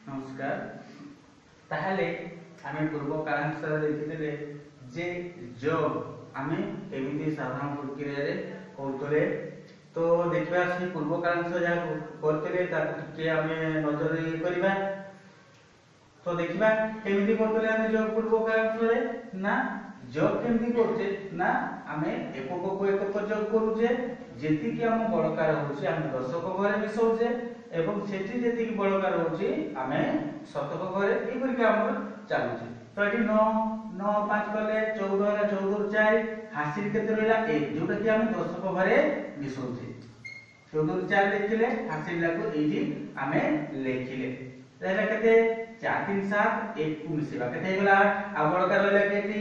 नमस्कार। ताहले आमे पूर्व कालांश देखिले जे जॉब आमे केमिति साधारण प्रक्रिया रे करतले तो देखिबा से पूर्व कालांश जा करतले ताकु टिके आमे नजर करिबा। तो देखिबा केमिति करतले आमे जॉब पूर्व कालांश रे ना जॉब केमिति करते ना आमे एकक को एकक जॉब करूजे जेति कि हम बड़कार होउची आमे दशक घरे मिसौजे एवं सेठी जेति कि बड़कार होउची आमे शतक घरे ए करी के हमर चालुची। तो एठी 9 9 5 कले 14 रा 14 4 हासिल केते रहला 1 जोटा कि आमे दशक घरे मिसौचे। 14 4 लिखिले हासिल लाको एठी आमे लेखिले रहला केते 4 3 7 1 को मिसेबा केते गला आ बड़कार रहला केती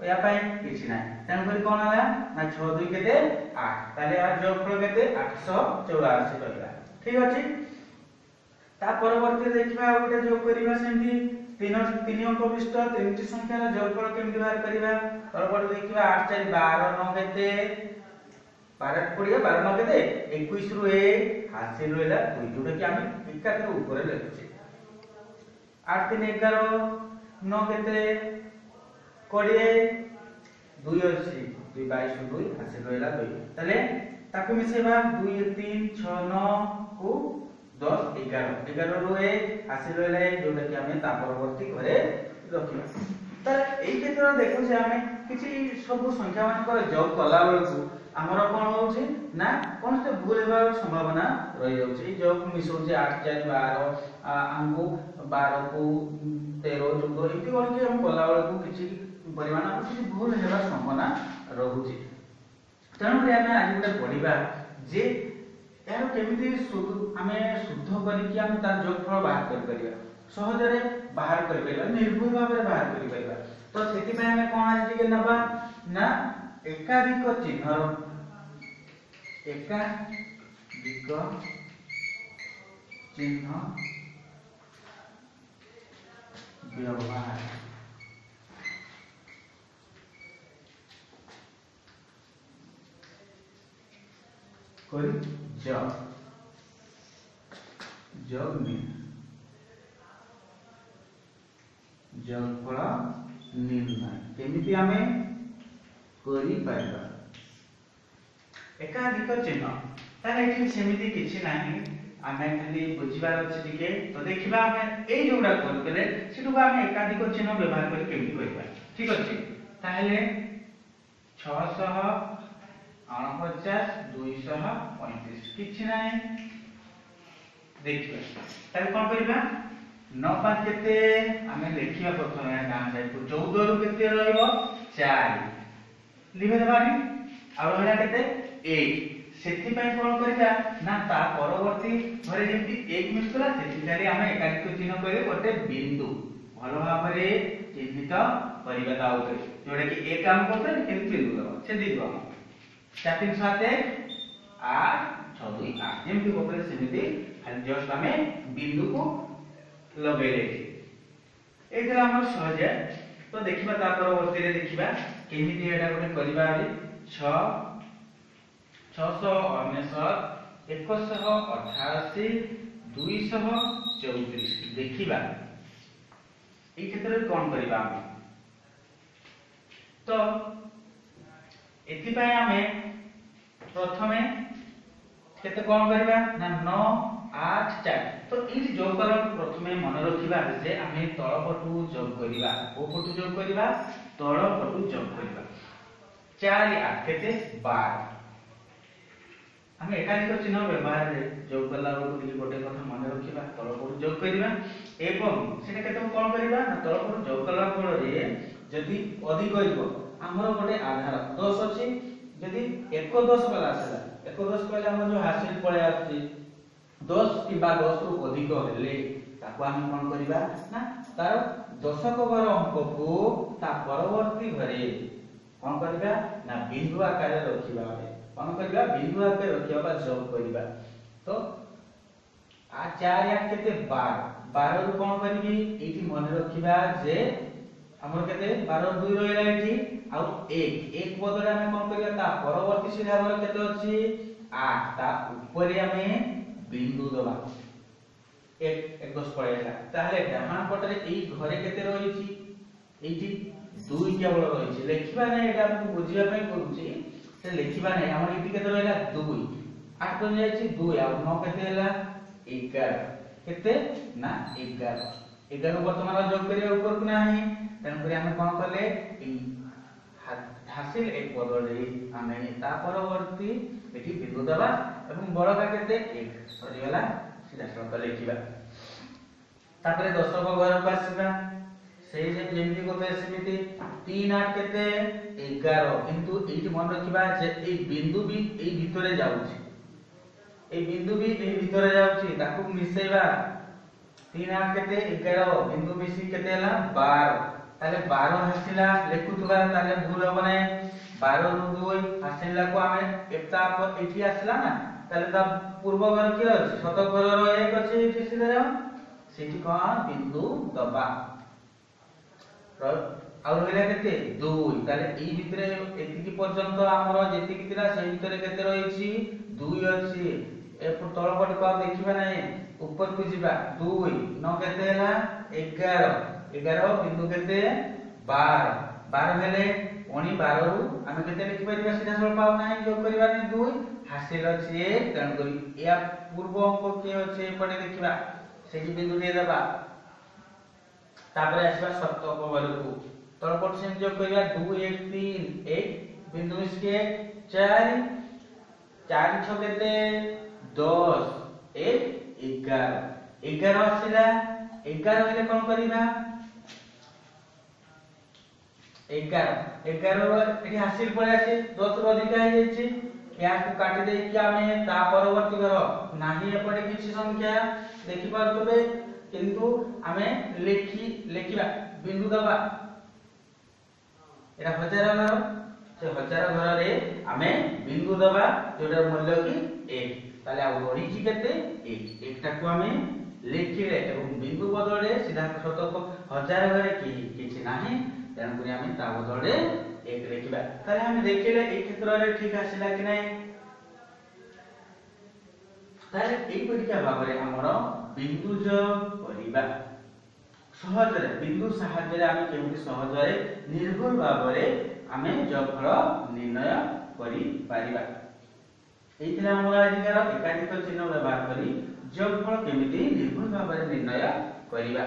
या पाई किछि नाही तन करी कोन आला ना 6 2 केते 8 ताले आ जोग फल केते 884 रहला। ठीक अछि। ता परवर्ती देखिबा गोटे जोग करिबा सेमती 3 अंक विशिष्ट तीनटी संख्यार जोगफल केमति बाहर करिबा। परवर्ती देखिबा 8 4 12 9 केते 12 पडिया 12 9 केते 21 रु ए हासिल रहला 2 जोटा कि आमे एकातिर ऊपर लिखुचे। 8 3 11 9 केते 20 2 अछि 2 22 2 हासिल रहला 2 तले ताकु मिसेबा 2 3 6 9 को 10 11 11 रु ए हासिल रहला जोटा कि आमे ता परवर्ती घरे रखिबा। त एई क्षेत्र देखु जे आमे किछि सब संख्या मान को जॉब कला बेलकु हमर कोन होउछि ना कोन से भूल हेबार संभावना रहि जाउछि। जॉब मिसौ जे 8 4 12 हमको 12 को 13 14 इति कोन के हम कला बेलकु किछि परिमाण किछि भूल हेबार संभावना रहुछि। तेणु रे आमे आज गोटे पढिबा जे यार केमिति आमे शुद्ध करी कि आमे तार जोगफल बाहर कर परिबा सहज रे बाहर कर परिबा निर्भुल भाव रे बाहर कर परिबा। तो सेति पे आमे कोन आज के नबा ना एकाधिक चिन्ह व्यवहार करी जॉब में जोगफल निर्णय केमिति आमे करी पाइबा। एकाधिक चिन्ह ताले एठी सेमिति किछि नाही आमे खाली बुझिबार अछि टिके। तो देखिबा आमे एई जोडा करतले सिटु आमे एकाधिक चिन्ह व्यवहार करी केमिति करबा। ठीक अछि। ताले 649 235 किछि नाही देखिबा। ताले कोन करबा 9 5 केते आमे लेखिबा प्रथमे डान साइड को 14 रु केते रहइबो 4 लिखे देबानी आ रहला केते 1 सेति पय कोन करिबा ना ता परवर्ती घरे जेंति 1 मिसला सेति खाली आमे एकाधिक चिन्ह करे गोटे बिंदु भलो भाबरे चिन्हित करिबा ता उते जोडे कि एक काम करते केन बिंदु दबा से दिबो 4 3 7 8 6 2 8 जेंति कोपरे सेमिति खाली जस्ट आमे बिंदु को लगेले एटा हमर सहज है। तो देखिबा ता परवर्ती रे देखिबा केमिति एटा कोने करिबा आबे 6 699 188 234 देखिबा ए क्षेत्र रे कोन करिबा हम। तो एथि पय आमे प्रथमे केते कोन करिबा ना 9 8 4 तो ई जोग कर प्रथमे मन रखिबा जे आमे तळ पटु जोग करिबा ओ पटु जोग करिबा तळ पटु जोग करिबा 4 8 केते 12 आमे एकाधिक चिन्ह व्यवहार रे जोग करला बेलकु गोटे कथा मन रखिबा तळ पटु जोग करिबा एवं सेटा केते कोन करिबा ना तळ पटु जोग करला फल रे जदि अधिक होइबो हमर गोटे आधार 10 अछि जदि 1 10 वाला आसला 1 10 कहले हम जो हासिल पळे आछि 10 किबा 10 रु अधिक हेले ताको हम कोन करिबा ना तार दशक घर अंक को ता परवर्ती घरे कोन करिबा ना बिंदु आकार रखिबा कोन करिबा बिंदु आकार रखिबा बा जोग करिबा। तो आ 4 8 केते 12 रु कोन करिबी एठी मन रखिबा जे हमर केते 12 2 रहला एठी आ 1 बदले हम कोन करिया ता परवर्ती सीधा घर केते अछि 8 ता ऊपर हमें बिंदु दबा एक 10 पळेला ताहले डाहाण पटरे एई घरे केते रहिछि एइठी 2 केवल रहिछि लेखिबा नै एटा हम बुझिबा पई करूछि से लेखिबा नै हमर एठी केते रहला 2 8 कोन जायछि 2 आ 9 केते हैला 11 केते ना 11 11 वर्तमान जोग करिया ऊपर को नाही तन करी हम कोन करले हासिल एक बदले आमे ता परवर्ती एठी बिंदु दबा एवं बड़का केते 1 सरिगला सीधा सड़क लिखिबा तापरे 10 को घर को आसीबा सेही जे जेमति कोते सेमिति 3 8 केते 11 किंतु एठी मन रखिबा जे ए बिंदु भी ए भितरे जाउछि ए बिंदु भी ए भितरे जाउछि ताकू मिसेबा 3 8 केते 11 बिंदु मिसी केते हला 12 ताले 12 हसिला लेखुतबा ताले भूल हो नै 12 रु 2 हसिला को हमें एकता एठी आसला ना ताले ता पूर्व घर की अछि शत घर रो एक अछि एठी सीधा जाओ सेठी कोन बिंदु दबा और हेला केते 2 ताले ई भितरे एतिकी पर्यंत हमरो जेतिकी तिला सेही भितरे केते रहिछि 2 अछि ए तळ पट को देखिबा नै ऊपर को जिबा 2 न केते हला 11 बिंदु केते 12 12 हेले ओणी 12 रु हम केते लिखि परिबा सीधा सरल पाव नै जोग करबा नै 2 हासिल अछि तन करी या पूर्व अंक के अछि पडे देखिबा सेही बिंदु ने दबा तापरे आसीबा सप्तक वर्ग को तळपट से जोग करबा 2 1 3 1 बिंदु इसके 4 4 6 केते 10 1 11 11 आसीला 11 हेले कोन करिबा 11 एठी हासिल पळे आसी 10 रु अधिक आइ जायछि या को काटी दे कि हमें ता परवर्ती घर नाही एपटे किछि संख्या देखि पारतबे किंतु हमें लेखिबा बिंदु दबा एटा हजार घर से हजार घर रे हमें बिंदु दबा जोटा मूल्य की 1 ताले आ रही छी केते 1 एकटा को हमें लेखिले एवं बिंदु बदले सीधा शतक हजार घरे किछि नाही तन करी हमें ता बदले 1 लेखिबा ताले हम देखिले ए क्षेत्र रे ठीक आसिला कि नै ताले एई परिका भाबरे हमरो बिंदु जोग करिबा सहज रे बिंदु सहायता रे हम केमति सहज रे निर्भुल भाबरे हमें जोगफल निर्णय करि पारिबा एइथिला हमरा अधिकार एकाधिक चिन्ह व्यवहार करी जोगफल केमति निर्भुल भाबरे निर्णय करिबा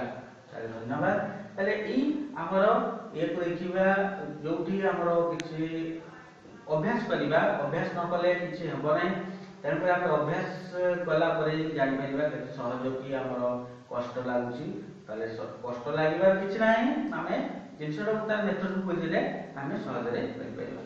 ताले धन्यवाद ताले ई हमरो एक देखिबा जोठी हमरो किछि अभ्यास करिबा अभ्यास न कले किछि हबो नै तन पर हम अभ्यास कला परे जानि परिबा कि सहज कि हमरो कष्ट लागुछि ताले कष्ट लागिबा किछि नै हमें जिनसडा तार मेथड को बुझिले हमें सहज रे करि परिबा।